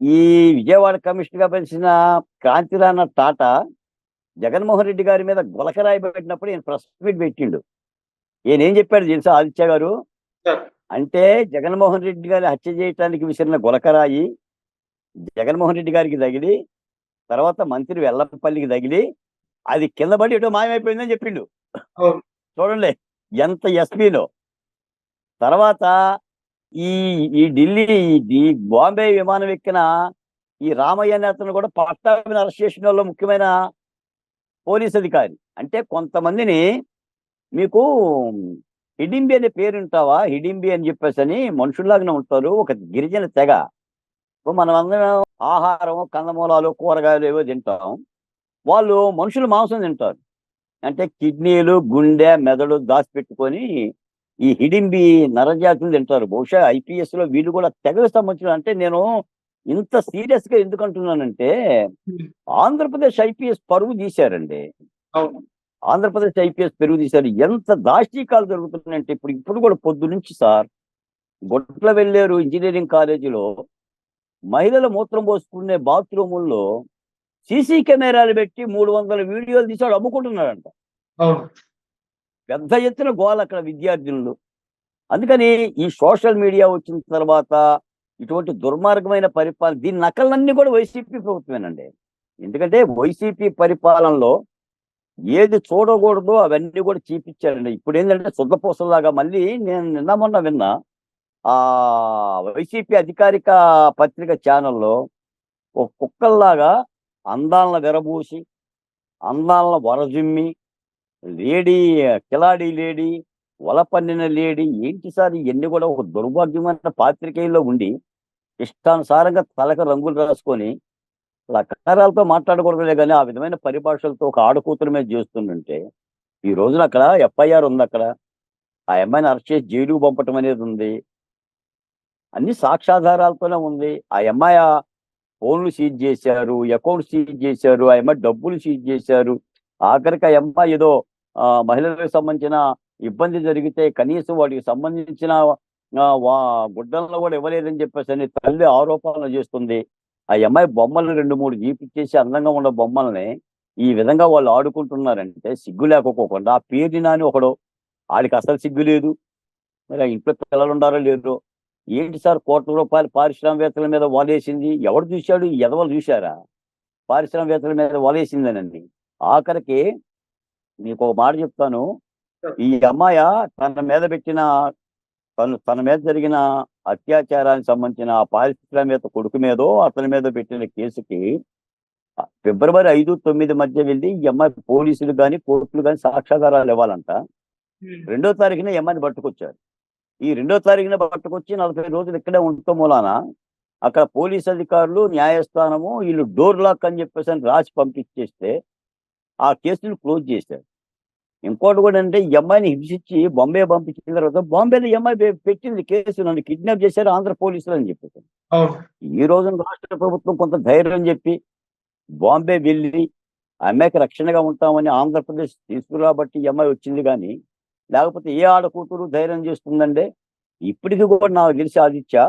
ఈ విజయవాడ కమిషనర్ గా పనిచిన క్రాంతిరాణ టాటా జగన్మోహన్ రెడ్డి గారి మీద గులకరాయి పెట్టినప్పుడు ఈయన ప్రెస్ మీట్ పెట్టిండు. ఈయన ఏం చెప్పాడు తెలుసా ఆదిత్య గారు? సార్ అంటే జగన్మోహన్ రెడ్డి గారి హత్య చేయడానికి విసిరిన గులకరాయి జగన్మోహన్ రెడ్డి గారికి తగిలి, తర్వాత మంత్రి వెల్లపల్లికి తగిలి, అది కింద పడి ఎటో మాయమైపోయిందని చెప్పిండు. అవును చూడండి ఎంత ఎస్పీలో. తర్వాత ఈ ఈ ఢిల్లీ ఈ బాంబే విమానం ఎక్కిన ఈ రామయ్య అనే అతను కూడా పట్టాభిని అరెస్ట్ చేసిన వాళ్ళు ముఖ్యమైన పోలీస్ అధికారి. అంటే కొంతమందిని మీకు హిడింబి అనే పేరు ఉంటావా, హిడింబి అని చెప్పేసి అని మనుషుల్లాగానే ఉంటారు, ఒక గిరిజన తెగ. ఇప్పుడు మనం అందరం ఆహారం కందమూలాలు కూరగాయలు ఏవో తింటాం, వాళ్ళు మనుషులు మాంసం తింటారు. అంటే కిడ్నీలు గుండె మెదడు దాచిపెట్టుకొని ఈ హిడింబి నరజాతులు తింటారు. బహుశా ఐపీఎస్ లో వీళ్ళు కూడా తెగకు సంబంధించిన. అంటే నేను ఇంత సీరియస్ గా ఎందుకు అంటున్నానంటే ఆంధ్రప్రదేశ్ ఐపీఎస్ పరువు తీశారండి. అవును ఆంధ్రప్రదేశ్ ఐపీఎస్ పెరుగు తీశారు. ఎంత దాష్టీకాలు జరుగుతున్నాయంటే ఇప్పుడు కూడా పొద్దు నుంచి సార్, గొట్ల వెళ్ళారు ఇంజనీరింగ్ కాలేజీలో మహిళల మూత్రం పోసుకునే బాత్రూముల్లో సీసీ కెమెరాలు పెట్టి 300 వీడియోలు తీసాడు అమ్ముకుంటున్నాడంట. అవును పెద్ద ఎత్తున గోల అక్కడ విద్యార్థులు. అందుకని ఈ సోషల్ మీడియా వచ్చిన తర్వాత ఇటువంటి దుర్మార్గమైన పరిపాలన, దీని నకలన్నీ కూడా వైసీపీ ప్రభుత్వమేనండి. ఎందుకంటే వైసీపీ పరిపాలనలో ఏది చూడకూడదో అవన్నీ కూడా చూపించారండి. ఇప్పుడు ఏంటంటే శుద్ధపూసలాగా మళ్ళీ నేను నిన్న మొన్న విన్నా, ఆ వైసీపీ అధికారిక పత్రిక ఛానల్లో ఒక కుక్కల్లాగా అందాలను విరబూసి, అందాలను వరజిమ్మి, లేడీ కిలాడి లేడీ, వలపన్నిన లేడీ, ఏంటి సార్ ఇవన్నీ కూడా ఒక దుర్భాగ్యమైన పాత్రికేయుల్లో ఉండి ఇష్టానుసారంగా తలకు రంగులు రాసుకొని లకారాలతో మాట్లాడకూడదులే కానీ ఆ విధమైన పరిభాషలతో ఒక ఆడకూతురు మీద చేస్తుంటే ఈ రోజున అక్కడ ఎఫ్ఐఆర్ ఉంది. అక్కడ ఆ అమ్మాయిని అరెస్ట్ చేసి జైలుకు పంపటం అనేది ఉంది. అన్ని సాక్ష్యాధారాలతోనే ఉంది. ఆ అమ్మాయి ఫోన్లు సీజ్ చేశారు, అకౌంట్ సీజ్ చేశారు, ఆ అమ్మాయి డబ్బులు సీజ్ చేశారు. ఆఖరికి ఆ అమ్మాయి ఏదో మహిళలకు సంబంధించిన ఇబ్బంది జరిగితే కనీసం వాటికి సంబంధించిన గుడ్డలను కూడా ఇవ్వలేదని చెప్పేసి అని తల్లి ఆరోపణలు చేస్తుంది. ఆ అమ్మాయి బొమ్మలు 2-3 గీపిచ్చేసి అందంగా ఉన్న బొమ్మల్ని ఈ విధంగా వాళ్ళు ఆడుకుంటున్నారంటే సిగ్గు లేకపోకుండా ఆ పేరు నాని ఒకడు, ఆడికి అసలు సిగ్గు లేదు. మరి ఆ ఇంట్లో పిల్లలు ఉండారో లేదో. ఏంటి సార్ కోట్ల రూపాయలు పారిశ్రామికవేత్తల మీద వలేసింది? ఎవడు చూశాడు? ఈ ఎదవలు చూశారా పారిశ్రామికవేత్తల మీద వలేసిందనండి? ఆఖరికి మీకు ఒక మాట చెప్తాను. ఈ అమ్మాయ తన మీద జరిగిన అత్యాచారానికి సంబంధించిన ఆ పారిశ్రామికవేత్త కొడుకు మీదో అతని మీద పెట్టిన కేసుకి ఫిబ్రవరి 5, 9 మధ్య వెళ్ళి ఈ అమ్మాయి పోలీసులు కానీ కోర్టులు కానీ సాక్ష్యాధారాలు ఇవ్వాలంట. 2వ తారీఖున ఈ అమ్మాయిని పట్టుకొచ్చారు. ఈ 2వ తారీఖున పట్టుకొచ్చి 40 రోజులు ఇక్కడే ఉండటం మూలాన అక్కడ పోలీస్ అధికారులు న్యాయస్థానము వీళ్ళు డోర్ లాక్ అని చెప్పేసి అని రాసి పంపించేస్తే ఆ కేసును క్లోజ్ చేశారు. ఇంకోటి కూడా అంటే ఈ అమ్మాయిని హింసించి బాంబే పంపించిన తర్వాత బాంబేలో ఈ అమ్మాయి పెట్టింది కేసు, నన్ను కిడ్నాప్ చేశారు ఆంధ్ర పోలీసులు అని చెప్పేసి. ఈ రోజున రాష్ట్ర ప్రభుత్వం కొంత ధైర్యం చెప్పి బాంబే వెళ్ళి ఆ అమ్మాయికి రక్షణగా ఉంటామని ఆంధ్రప్రదేశ్ తీసుకురాబట్టి ఈ అమ్మాయి వచ్చింది. కానీ లేకపోతే ఏ ఆడకూతురు ధైర్యం చేస్తుందంటే ఇప్పటికీ కూడా నాకు తెలిసి ఆదిత్య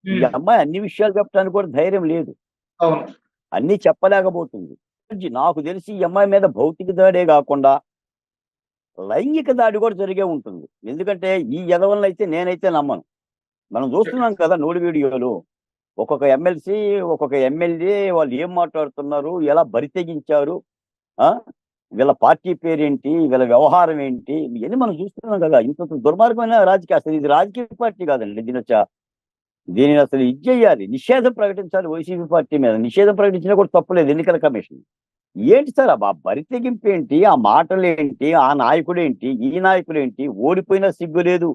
ఈ అమ్మాయి అన్ని విషయాలు చెప్పడానికి కూడా ధైర్యం లేదు, అన్ని చెప్పలేకపోతుంది. నాకు తెలిసి ఈ అమ్మాయి మీద భౌతిక దాడే కాకుండా లైంగిక దాడి కూడా జరిగే ఉంటుంది. ఎందుకంటే ఈ ఎదవలను అయితే నేనైతే నమ్మను. మనం చూస్తున్నాం కదా నోడి వీడియోలు, ఒక్కొక్క ఎమ్మెల్సీ ఒక్కొక్క ఎమ్మెల్యే వాళ్ళు ఏం మాట్లాడుతున్నారు, ఎలా బరి తెగించారు, వీళ్ళ పార్టీ పేరేంటి, వీళ్ళ వ్యవహారం ఏంటి, ఇవన్నీ మనం చూస్తున్నాం కదా. ఇంత దుర్మార్గమైన రాజకీయ, అసలు ఇది రాజకీయ పార్టీ కాదండి. దీనిని అసలు ఇది చేయాలి, నిషేధం ప్రకటించాలి. వైసీపీ పార్టీ మీద నిషేధం ప్రకటించినా కూడా తప్పులేదు ఎన్నికల కమిషన్. ఏంటి సార్ ఆ బరి తెగింపు ఏంటి, ఆ మాటలు ఏంటి, ఆ నాయకుడేంటి, ఈ నాయకుడేంటి, ఓడిపోయినా సిగ్గు లేదు.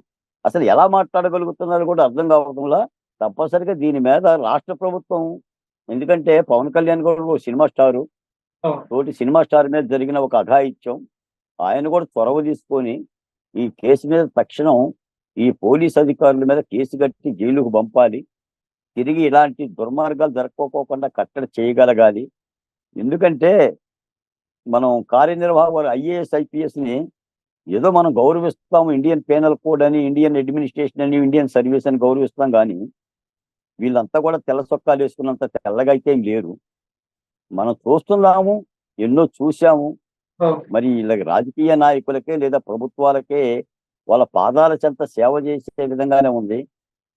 అసలు ఎలా మాట్లాడగలుగుతున్నారు కూడా అర్థం కావడంలా. తప్పనిసరిగా దీని మీద రాష్ట్ర ప్రభుత్వం, ఎందుకంటే పవన్ కళ్యాణ్ కూడా ఒక సినిమా స్టారు, తోటి సినిమా స్టార్ మీద జరిగిన ఒక అఘాయిత్యం, ఆయన కూడా చొరవ తీసుకొని ఈ కేసు మీద తక్షణం ఈ పోలీస్ అధికారుల మీద కేసు కట్టి జైలుకు పంపాలి. తిరిగి ఇలాంటి దుర్మార్గాలు జరగకోకుండా కట్టడి చేయగలగాలి. ఎందుకంటే మనం కార్యనిర్వాహకులు ఐఏఎస్ ఐపీఎస్ని ఏదో మనం గౌరవిస్తాము, ఇండియన్ పేనల్ కోడ్ అని, ఇండియన్ అడ్మినిస్ట్రేషన్ అని, ఇండియన్ సర్వీస్ అని గౌరవిస్తాం. కానీ వీళ్ళంతా కూడా తెల్ల చొక్కాలు వేసుకున్నంత తెల్లగా అయితే ఏం లేరు. మనం చూస్తున్నాము, ఎన్నో చూశాము. అవును. మరి ఇలా రాజకీయ నాయకులకే లేదా ప్రభుత్వాలకే వాళ్ళ పాదాల చెంత సేవ చేసే విధంగానే ఉంది.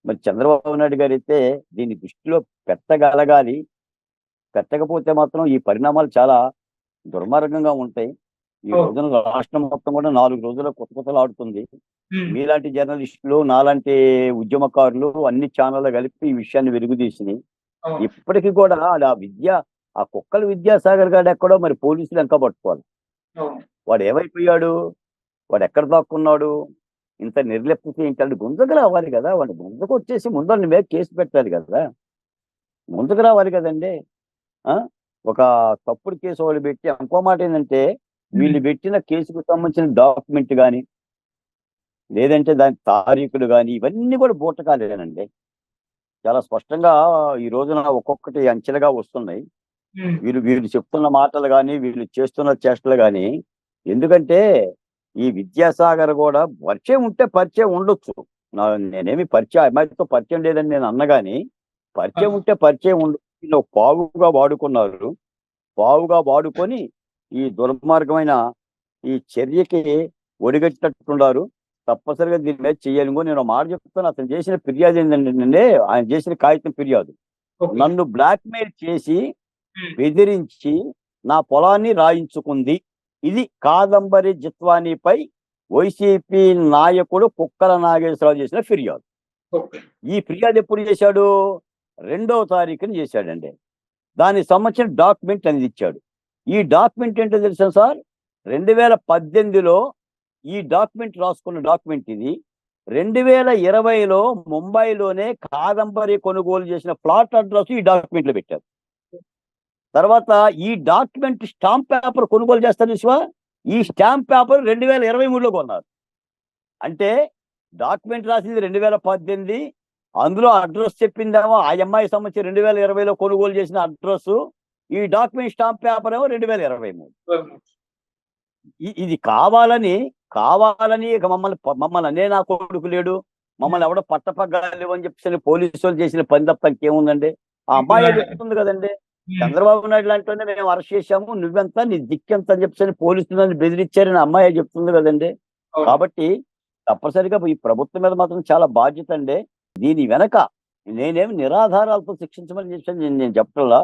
మరి చంద్రబాబు నాయుడు గారు అయితే దీన్ని దృష్టిలో పెట్టగలగాలి. పెట్టకపోతే మాత్రం ఈ పరిణామాలు చాలా దుర్మార్గంగా ఉంటాయి. ఈ అవును. రోజున రాష్ట్రం మొత్తం కూడా 4 రోజుల్లో కుతకుతలాడుతుంది. ఉమ్. మీలాంటి జర్నలిస్టులు, నాలాంటి ఉద్యమకారులు అన్ని ఛానళ్ళు కలిపి ఈ విషయాన్ని వెలుగుతీసినాయి. అవును. ఇప్పటికి కూడా ఆ కుక్కల విద్యాసాగర్ గారు ఎక్కడో మరి పోలీసులు వెనక పట్టుకోవాలి. అవును. వాడు ఏమైపోయాడు? వాడు ఎక్కడ దాక్కున్నాడు? ఇంత నిర్లిప్తత ఏంటి? అంటే గుంజకు రావాలి కదా! వాడు గుంజకు వచ్చేసి ముందు వాడి మీద కేసు పెట్టాలి కదా! ముందుకు రావాలి కదండీ! ఆ! ఒక తప్పుడు కేసు ఒకటి పెట్టి ఇంకో మాట ఏంటంటే వీళ్ళు పెట్టిన కేసుకు సంబంధించిన డాక్యుమెంట్ గాని, లేదంటే దాని తారీఖులు గాని ఇవన్నీ కూడా బూటకాలేనండి. చాలా స్పష్టంగా ఈ రోజున ఒక్కొక్కటి అంచెలుగా వస్తున్నాయి. ఉమ్. వీళ్ళు చెప్తున్న మాటలు గాని, వీళ్ళు చేస్తున్న చేష్టలు గాని ఎందుకంటే ఈ విద్యాసాగర్ కూడా పరిచయం ఉంటే పరిచయం ఉండొచ్చు. నేనేమి అమ్మాయితో పరిచయం లేదని నేను అన్న గాని, పరిచయం ఉంటే పరిచయం ఉండొచ్చు. వీళ్ళు పావుగా వాడుకున్నారు. పావుగా వాడుకొని ఈ దుర్మార్గమైన ఈ చర్యకి ఒడిగట్టినట్టున్నారు. తప్పనిసరిగా దీని మీద చెయ్యాలి. నేను మాట చెప్తాను. అతను చేసిన ఫిర్యాదు ఏంటంటే ఆయన చేసిన కాగితం ఫిర్యాదు. ఓకే. నన్ను బ్లాక్‌మెయిల్ చేసి, ఉమ్. బెదిరించి నా పొలాన్ని రాయించుకుంది. ఇది కాదంబరి జిత్వానీపై వైసీపీ నాయకుడు కుక్కల నాగేశ్వరరావు చేసిన ఫిర్యాదు. ఓకే. ఈ ఫిర్యాదు ఎప్పుడు చేశాడు? 2వ తారీఖున చేశాడండి. దానికి సంబంధించిన డాక్యుమెంట్ అనేది ఇచ్చాడు. ఈ డాక్యుమెంట్ ఏంటో తెలుసా సార్? 2018లో ఈ డాక్యుమెంట్ రాసుకున్న డాక్యుమెంట్ ఇది. 2020లో ముంబైలోనే కాదంబరి కొనుగోలు చేసిన ప్లాట్ అడ్రస్ ఈ డాక్యుమెంట్లో పెట్టారు. తర్వాత ఈ డాక్యుమెంట్ స్టాంప్ పేపర్ కొనుగోలు చేస్తారు చూసావా? ఈ స్టాంప్ పేపర్ 2023లో కొన్నారు. అంటే డాక్యుమెంట్ రాసింది 2018, అందులో అడ్రస్ చెప్పిందేమో ఆ అమ్మాయి సంబంధించి 2020లో కొనుగోలు చేసిన అడ్రస్. ఈ డాక్యుమెంట్ స్టాంప్ పేపర్ ఏమో 2023. ఇది కావాలని ఇక మమ్మల్ని అనే నా కొడుకు లేడు, మమ్మల్ని ఎవడో పట్టపగ్గాలు అని చెప్పేసి పోలీసు వాళ్ళు చేసిన పని తప్ప ఇంకేముందండి? ఆ అమ్మాయి చెప్తుంది కదండి, చంద్రబాబు నాయుడు లాంటి మేము అరెస్ట్ చేశాము, నువ్వెంత నీ దిక్కెంత అని చెప్పేసి పోలీసులు బెదిరించారని అమ్మాయి చెప్తుంది కదండి. కాబట్టి తప్పనిసరిగా ఈ ప్రభుత్వం మీద మాత్రం చాలా బాధ్యత అండి. దీని వెనక నేనేమి నిరాధారాలతో శిక్షించమని చెప్పి నేను చెప్పటంలా.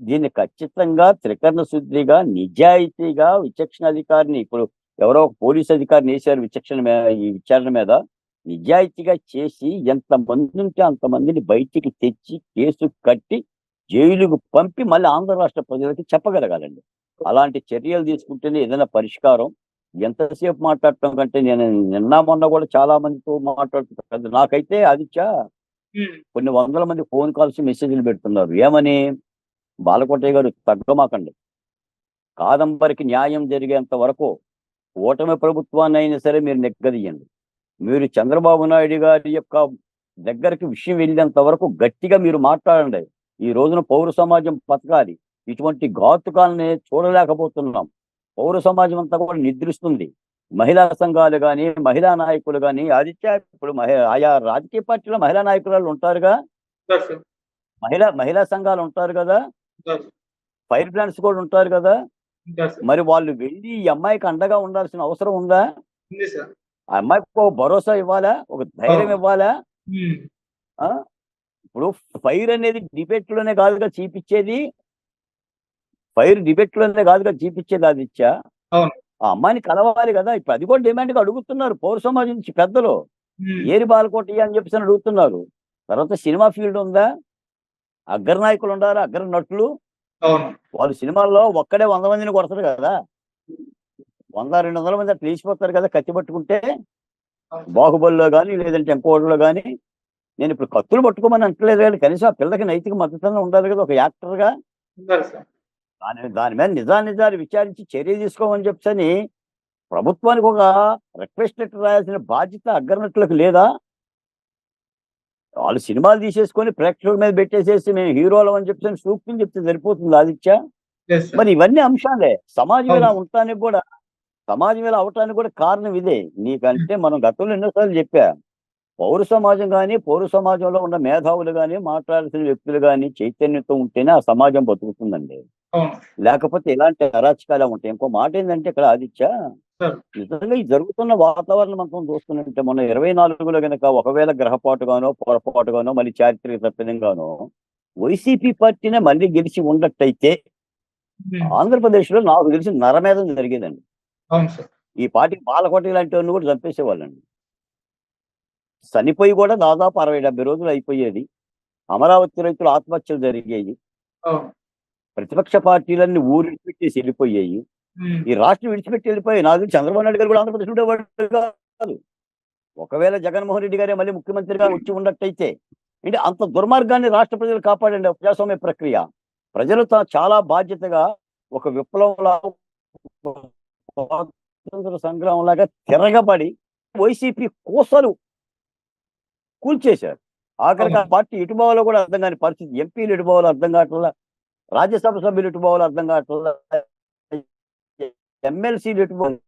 దీన్ని ఖచ్చితంగా త్రికరణ శుద్ధిగా, నిజాయితీగా విచక్షణ అధికారిని ఇప్పుడు ఎవరో ఒక పోలీస్ అధికారిని వేశారు ఈ విచారణ మీద. నిజాయితీగా చేసి ఎంతమంది ఉంటే అంతమందిని బయటికి తెచ్చి కేసు కట్టి జైలుకు పంపి మళ్ళీ ఆంధ్ర రాష్ట్ర ప్రజలకి చెప్పగలగాలండి. అలాంటి చర్యలు తీసుకుంటేనే ఏదైనా పరిష్కారం. ఎంతసేపు మాట్లాడటం కంటే నేను నిన్న మొన్న కూడా చాలా మందితో మాట్లాడుతున్నాను. నాకైతే ఆదిత్య కొన్ని వందల మంది ఫోన్ కాల్స్, మెసేజ్లు పెడుతున్నారు. ఏమని? బాలకోటయ్య గారు తగ్గమాకండి, కాదంబరికి న్యాయం జరిగేంత వరకు ఓటమి ప్రభుత్వాన్ని అయినా సరే మీరు నెగ్గదీయండి. మీరు చంద్రబాబు నాయుడు గారి యొక్క దగ్గరికి విషయం వెళ్ళేంత వరకు గట్టిగా మీరు మాట్లాడండి. ఈ రోజున పౌర సమాజం బతకాలి. ఇటువంటి ఘాతుకాలని చూడలేకపోతున్నాం. పౌర సమాజం అంతా కూడా నిద్రిస్తుంది. మహిళా సంఘాలు కానీ, మహిళా నాయకులు కానీ, ఆదిత్య ఇప్పుడు ఆయా రాజకీయ పార్టీలో మహిళా నాయకురాలు ఉంటారుగా, మహిళా సంఘాలు ఉంటారు కదా, ఫైర్ బ్రాండ్స్ కూడా ఉంటారు కదా. మరి వాళ్ళు వెళ్ళి ఈ అమ్మాయికి అండగా ఉండాల్సిన అవసరం ఉందా? ఆ అమ్మాయికి ఒక భరోసా ఇవ్వాలా, ఒక ధైర్యం ఇవ్వాలా? ఇప్పుడు ఫైర్ అనేది డిబేట్ లోనే కాదుగా చూపించేది, ఆదిత్య. ఆ అమ్మాయిని కలవాలి కదా. ఇప్పుడు అది కూడా డిమాండ్ గా అడుగుతున్నారు పౌర సమాజం నుంచి పెద్దలు. ఏరి బాలకోటయ్య అని చెప్పేసి అడుగుతున్నారు. తర్వాత సినిమా ఫీల్డ్ ఉందా? అగ్ర నాయకులు ఉండాలి, అగ్ర నటులు. వాళ్ళు సినిమాల్లో ఒక్కడే 100 మందిని కొడతారు కదా, 100-200 మంది అట్లా లేచిపోతారు కదా కత్తి పట్టుకుంటే. బాహుబలిలో కానీ లేదంటే ఇంకోటిలో కానీ. నేను ఇప్పుడు కత్తులు పట్టుకోమని అంటలేదు కానీ కనీసం ఆ పిల్లకి నైతిక మద్దతుగా ఉండాలి కదా ఒక యాక్టర్గా. దాని మీద నిజాలు విచారించి చర్య తీసుకోమని చెప్పని ప్రభుత్వానికి ఒక రిక్వెస్ట్ లెటర్ రాయాల్సిన బాధ్యత అగ్రనటులకు లేదా? వాళ్ళు సినిమాలు తీసేసుకొని ప్రేక్షకుల మీద పెట్టేసేసి మేము హీరోలం అని చెప్పి సూక్తిని చెప్తే సరిపోతుంది ఆదిత్య. మరి ఇవన్నీ అంశాలే. సమాజం ఇలా అవటానికి కూడా కారణం ఇదే. నీకంటే మనం గతంలో ఎన్నోసార్లు చెప్పా, పౌర సమాజం కానీ, పౌర సమాజంలో ఉన్న మేధావులు కానీ, మాట్లాడాల్సిన వ్యక్తులు కానీ చైతన్యంతో ఉంటేనే ఆ సమాజం బతుకుతుందండి. అవును. లేకపోతే ఇలాంటి అరాచకాలే ఉంటాయి. ఇంకో మాట ఏందంటే ఇక్కడ ఆదిత్య, సార్. నిజంగా ఈ జరుగుతున్న వాతావరణం మనం చూస్తున్నట్టే మొన్న 24లో గనక ఒకవేళ గ్రహపాటుగానో, పొరపాటుగానో, మళ్ళీ చారిత్రక తప్పిదంగానో వైసీపీ పార్టీనే మళ్ళీ గెలిచి ఉన్నట్టయితే హ్మ్. ఆంధ్రప్రదేశ్‌లో నాకు తెలిసి నరమేధం జరిగేదండి. అవును సార్. ఈ పార్టీకి బాలకోటి లాంటోన్ని కూడా చంపేసేవాళ్ళండి. చనిపోయి కూడా దాదాపు 60, 70 రోజులు అయిపోయేది. అమరావతి రైతుల ఆత్మహత్యలు జరిగేయి. అవును. ప్రతిపక్ష పార్టీలన్నీ ఊరు విడిచిపెట్టేసి వెళ్ళిపోయాయి. హ్మ్. ఈ రాష్ట్రం విడిచిపెట్టి వెళ్ళిపోయాయి. నాకు తెలిసి చంద్రబాబు నాయుడు గారు కూడా ఆంధ్రప్రదేశ్ ఉండేవాడు కాదు. ఒకవేళ జగన్మోహన్ రెడ్డి గారే మళ్ళీ ముఖ్యమంత్రిగా వచ్చి ఉన్నట్టయితే, అంటే అంత దుర్మార్గాన్ని రాష్ట్ర ప్రజలు కాపాడండి ఆ ప్రజాస్వామ్య ప్రక్రియ. ప్రజలు చాలా బాధ్యతగా ఒక విప్లవంలాగా, స్వాతంత్ర సంగ్రామంలాగా తిరగబడి వైసీపీ కోసలు కూల్చేశారు. ఆఖరికి ఆ అవును. పార్టీ ఎటు పోవాలో కూడా అర్థం కాని పరిస్థితి. ఎంపీలు ఎటు పోవాలో అర్థం కావట్లా. రాజ్యసభ సభ్యులు ఎటు పోవాలో అర్థం కావట్లా. ఎమ్మెల్సీలు ఎటు పోయింది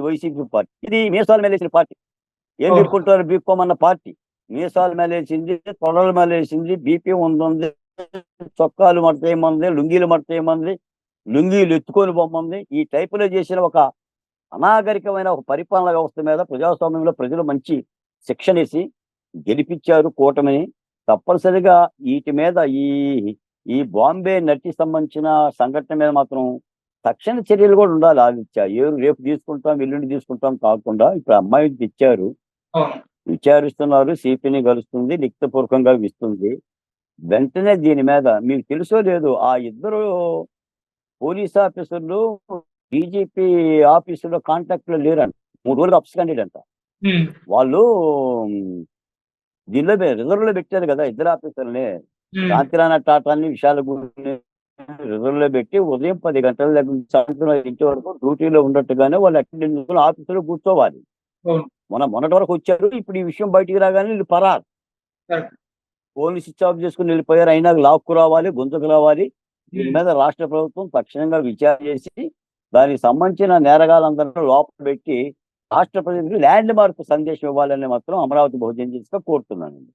వైసీపీ పార్టీ. ఇది మీసాల మేలేసిన పార్టీ. ఏం అవును. బీక్కుంటారు బీక్కోమన్న పార్టీ. మీసాలు మేలేసింది, తొడలు మేలేసింది, బీపీ ఉంది, చొక్కాలు మడతేయమంది, లుంగీలు మడతేయమంది, లుంగీలు ఎత్తుకొని బొమ్మంది. ఈ టైపులో చేసిన ఒక అనాగరికమైన ఒక పరిపాలన వ్యవస్థ మీద ప్రజాస్వామ్యంలో ప్రజలు మంచి శిక్షణేసి గెలిపించారు కూటమిని. తప్పనిసరిగా వీటి మీద ఈ ఈ బాంబే నటి సంబంధించిన సంఘటన మీద మాత్రం తక్షణ చర్యలు కూడా ఉండాలి ఆదిత్య. రేపు తీసుకుంటాం, ఎల్లుండి తీసుకుంటాం కాకుండా ఇప్పుడు అమ్మాయిని తెచ్చారు, అవును. విచారిస్తున్నారు, సిపిని కలుస్తుంది, లిఖితపూర్వకంగా ఇస్తుంది. వెంటనే దీని మీద మీకు తెలుసో లేదో ఆ ఇద్దరు పోలీస్ ఆఫీసర్లు డీజీపీ ఆఫీసులో కాంటాక్ట్ లో లేరంట. 3 రోజులు అబ్స్కాండెడ్ అంట. హ్మ్. వాళ్ళు దీనిలో రిజర్వ్ లో పెట్టారు కదా ఇద్దరు ఆఫీసర్ని. హ్మ్. కాంతిరాణ టాటాని విశాల రిజర్వ్ లో పెట్టి ఉదయం 10 గంటల దగ్గర నుంచి సాయంత్రం 5 వరకు డ్యూటీలో ఉన్నట్టుగానే వాళ్ళు అటెండెన్స్ ఆఫీసులో కూర్చోవాలి. అవును. మొన్నటి వరకు వచ్చారు. ఇప్పుడు ఈ విషయం బయటికి రాగానే వీళ్ళు పరారు. కరెక్ట్. ఫోన్లు స్విచ్ ఆఫ్ చేసుకుని వెళ్ళిపోయారు. అయినా లాక్కు రావాలి, గుంతకు రావాలి. దీని హ్మ్. మీద రాష్ట్ర ప్రభుత్వం తక్షణంగా విచారణ చేసి దానికి సంబంధించిన నేరగాళ్ళందరినీ లోపల పెట్టి రాష్ట్ర ప్రజలకు ల్యాండ్ మార్క్ సందేశం ఇవ్వాలని మాత్రం అమరావతి బహుజన్ కోరుతున్నానండి.